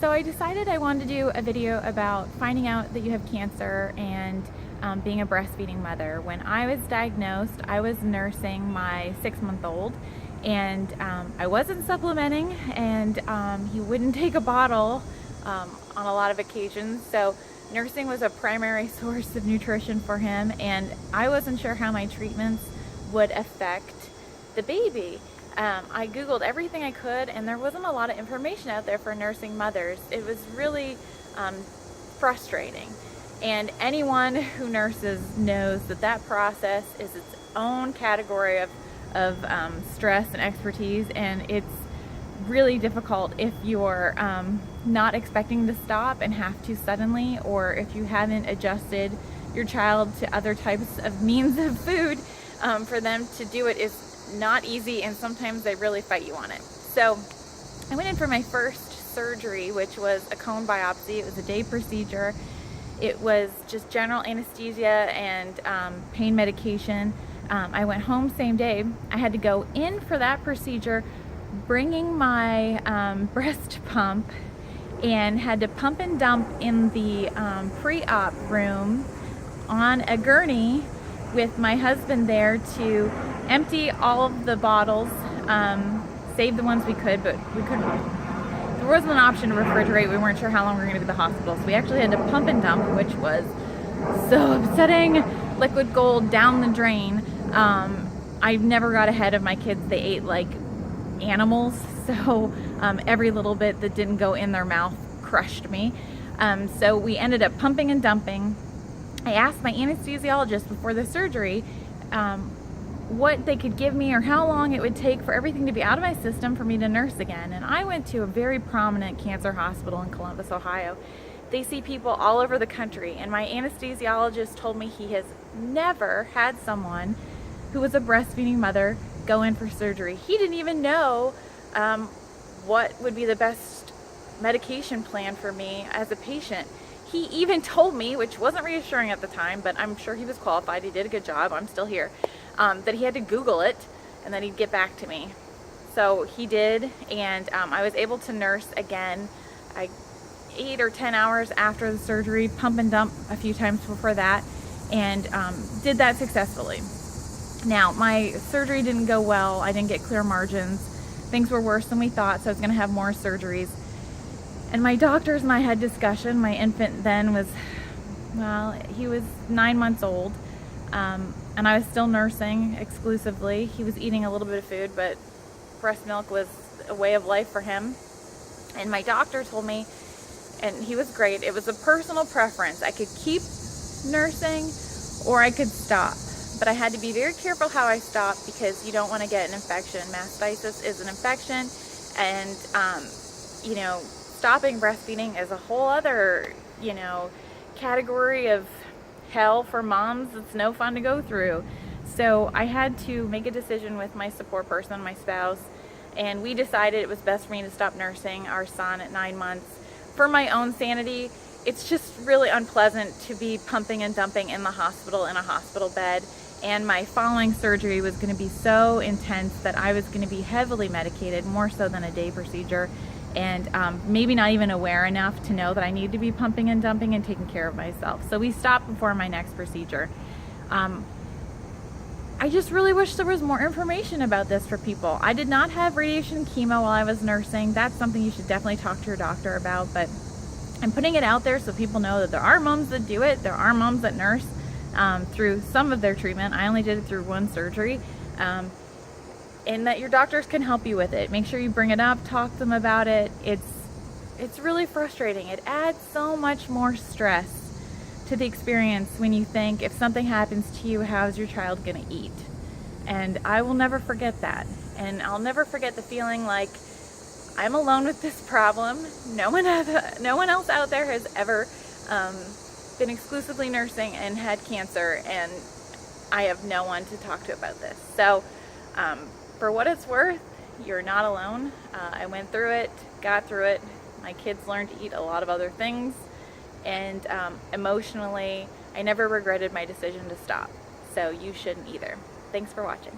So I decided I wanted to do a video about finding out that you have cancer and being a breastfeeding mother. When I was diagnosed, I was nursing my 6-month-old, and I wasn't supplementing, and he wouldn't take a bottle on a lot of occasions. So nursing was a primary source of nutrition for him, and I wasn't sure how my treatments would affect the baby. I Googled everything I could, and there wasn't a lot of information out there for nursing mothers. It was really frustrating. And anyone who nurses knows that that process is its own category of stress and expertise, and it's really difficult if you're not expecting to stop and have to suddenly, or if you haven't adjusted your child to other types of means of food. For them to do it is not easy, and sometimes they really fight you on it. So I went in for my first surgery, which was a cone biopsy. It was a day procedure. It was just general anesthesia and pain medication. I went home same day. I had to go in for that procedure bringing my breast pump, and had to pump and dump in the pre-op room on a gurney with my husband there to empty all of the bottles, save the ones we could, but we couldn't. There wasn't an option to refrigerate. We weren't sure how long we were going to be at the hospital, so we actually had to pump and dump, which was so upsetting. Liquid gold down the drain. I never got ahead of my kids. They ate like animals, so every little bit that didn't go in their mouth crushed me. So we ended up pumping and dumping. I asked my anesthesiologist before the surgery what they could give me or how long it would take for everything to be out of my system for me to nurse again. And I went to a very prominent cancer hospital in Columbus, Ohio. They see people all over the country, and my anesthesiologist told me he has never had someone who was a breastfeeding mother go in for surgery. He didn't even know what would be the best medication plan for me as a patient. He even told me, which wasn't reassuring at the time, but I'm sure he was qualified, he did a good job, I'm still here, that he had to Google it and then he'd get back to me. So he did, and I was able to nurse again 8 or 10 hours after the surgery, pump and dump a few times before that, and did that successfully. Now, my surgery didn't go well. I didn't get clear margins. Things were worse than we thought, so I was going to have more surgeries. And my doctors and I had discussion. My infant then was, well, he was 9 months old, and I was still nursing exclusively. He was eating a little bit of food, but breast milk was a way of life for him. And my doctor told me, and he was great, it was a personal preference. I could keep nursing or I could stop. But I had to be very careful how I stopped, because you don't want to get an infection. Mastitis is an infection, and stopping breastfeeding is a whole other, category of hell for moms. It's no fun to go through. So I had to make a decision with my support person, my spouse, and we decided it was best for me to stop nursing our son at 9 months. For my own sanity, it's just really unpleasant to be pumping and dumping in the hospital, in a hospital bed. And my following surgery was going to be so intense that I was going to be heavily medicated, more so than a day procedure, and maybe not even aware enough to know that I needed to be pumping and dumping and taking care of myself. So we stopped before my next procedure. I just really wish there was more information about this for people. I did not have radiation chemo while I was nursing. That's something you should definitely talk to your doctor about, but I'm putting it out there so people know that there are moms that do it. There are moms that nurse through some of their treatment. I only did it through one surgery, and that your doctors can help you with it. Make sure you bring it up, talk to them about it. It's really frustrating. It adds so much more stress to the experience when you think, if something happens to you, how's your child gonna eat? And I will never forget that. And I'll never forget the feeling like I'm alone with this problem. No one else out there has ever been exclusively nursing and had cancer, and I have no one to talk to about this. So for what it's worth, you're not alone. I went through it, got through it. My kids learned to eat a lot of other things, and emotionally, I never regretted my decision to stop. So you shouldn't either. Thanks for watching.